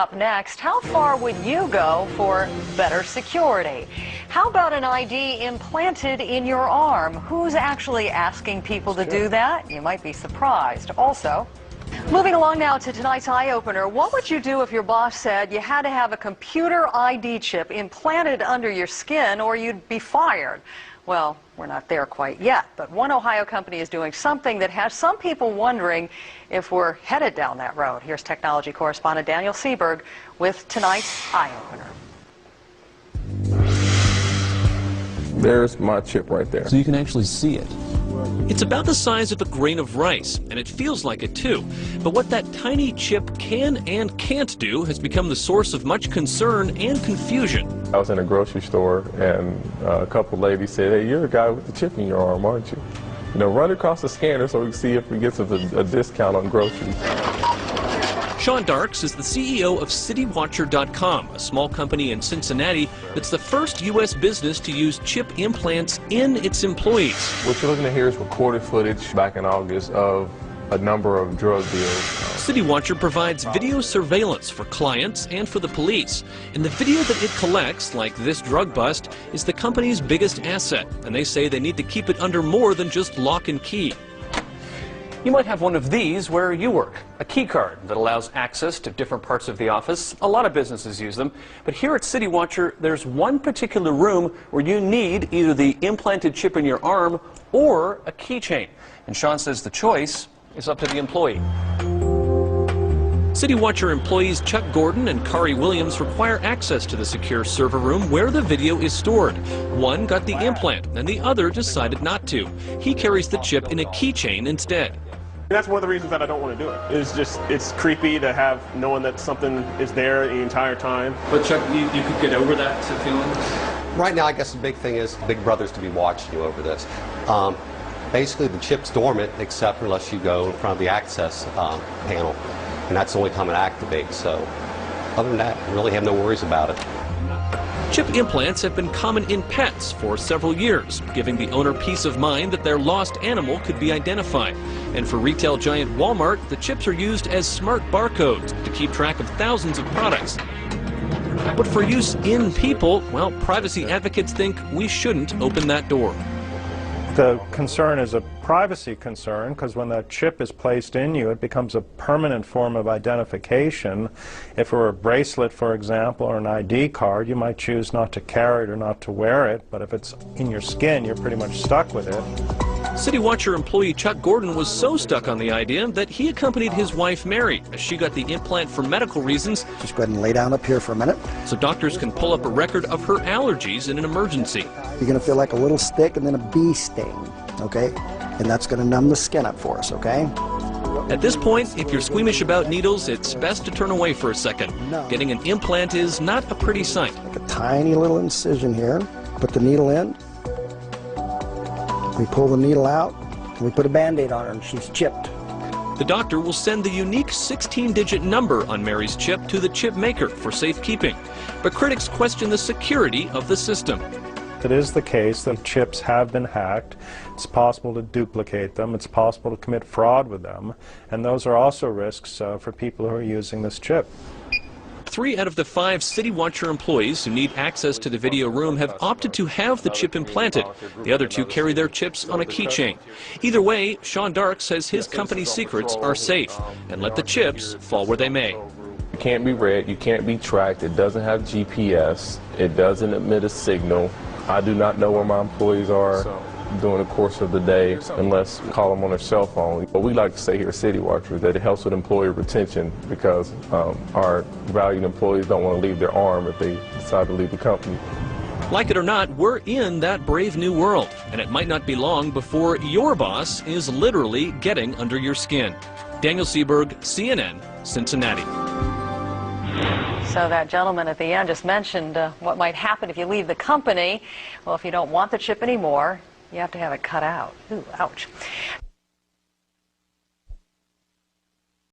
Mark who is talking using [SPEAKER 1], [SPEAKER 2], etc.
[SPEAKER 1] up next. How far would you go for better security? How about an ID implanted in your arm? Who's actually asking people to do that? You might be surprised. Also, moving along now to tonight's eye-opener, what would you do if your boss said you had to have a computer ID chip implanted under your skin or you'd be fired? Well, we're not there quite yet, but one Ohio company is doing something that has some people wondering if we're headed down that road. Here's technology correspondent Daniel Seberg with tonight's eye-opener.
[SPEAKER 2] There's my chip right there.
[SPEAKER 3] So you can actually see it.
[SPEAKER 4] It's about the size of a grain of rice, and it feels like it too. But what that tiny chip can and can't do has become the source of much concern and confusion.
[SPEAKER 2] I was in a grocery store, and a couple ladies said, "Hey, you're the guy with the chip in your arm, aren't you? You know, run across the scanner so we can see if we get a discount on groceries."
[SPEAKER 4] Sean Darks is the CEO of CityWatcher.com, a small company in Cincinnati that's the first U.S. business to use chip implants in its employees.
[SPEAKER 2] What you're looking at here is recorded footage back in August of a number of drug deals.
[SPEAKER 4] CityWatcher provides video surveillance for clients and for the police. And the video that it collects, like this drug bust, is the company's biggest asset. And they say they need to keep it under more than just lock and key.
[SPEAKER 5] You might have one of these where you work, a key card that allows access to different parts of the office. A lot of businesses use them, but here at CityWatcher, there's one particular room where you need either the implanted chip in your arm or a keychain. And Sean says the choice is up to the employee.
[SPEAKER 4] CityWatcher employees Chuck Gordon and Kari Williams require access to the secure server room where the video is stored. One got the implant, and the other decided not to. He carries the chip in a keychain instead.
[SPEAKER 6] That's one of the reasons that I don't want to do it. It's creepy to have knowing that something is there the entire time.
[SPEAKER 5] But Chuck, you could get over that feeling?
[SPEAKER 7] Right now, I guess the big thing is Big Brother's to be watching you over this. Basically, the chip's dormant except unless you go in front of the access panel. And that's the only time it activates. So other than that, I really have no worries about it.
[SPEAKER 4] Chip implants have been common in pets for several years, giving the owner peace of mind that their lost animal could be identified. And for retail giant Walmart, the chips are used as smart barcodes to keep track of thousands of products. But for use in people, well, privacy advocates think we shouldn't open that door.
[SPEAKER 8] The concern is a privacy concern because when that chip is placed in you, it becomes a permanent form of identification. If it were a bracelet, for example, or an ID card, you might choose not to carry it or not to wear it, but if it's in your skin, you're pretty much stuck with it.
[SPEAKER 4] CityWatcher employee Chuck Gordon was so stuck on the idea that he accompanied his wife Mary as she got the implant for medical reasons.
[SPEAKER 9] Just go ahead and lay down up here for a minute.
[SPEAKER 4] So doctors can pull up a record of her allergies in an emergency.
[SPEAKER 9] You're going to feel like a little stick and then a bee sting, okay? And that's going to numb the skin up for us, okay?
[SPEAKER 4] At this point, if you're squeamish about needles, it's best to turn away for a second. Getting an implant is not a pretty sight.
[SPEAKER 9] Like a tiny little incision here. Put the needle in. We pull the needle out, and we put a Band-Aid on her, and she's chipped.
[SPEAKER 4] The doctor will send the unique 16-digit number on Mary's chip to the chip maker for safekeeping. But critics question the security of the system.
[SPEAKER 8] It is the case that chips have been hacked. It's possible to duplicate them. It's possible to commit fraud with them. And those are also risks for people who are using this chip.
[SPEAKER 4] 3 out of the 5 CityWatcher employees who need access to the video room have opted to have the chip implanted. The other 2 carry their chips on a keychain. Either way, Sean Dark says his company's secrets are safe, and let the chips fall where they may.
[SPEAKER 2] You can't be read, you can't be tracked, it doesn't have GPS, it doesn't emit a signal. I do not know where my employees are during the course of the day unless we call them on their cell phone. But we like to say here at CityWatcher that it helps with employee retention because our valued employees don't want to leave their arm if they decide to leave the company.
[SPEAKER 4] Like it or not, we're in that brave new world, and it might not be long before your boss is literally getting under your skin. Daniel Seberg, CNN, Cincinnati.
[SPEAKER 1] So that gentleman at the end just mentioned what might happen if you leave the company. Well, if you don't want the chip anymore, you have to have it cut out. Ooh, ouch.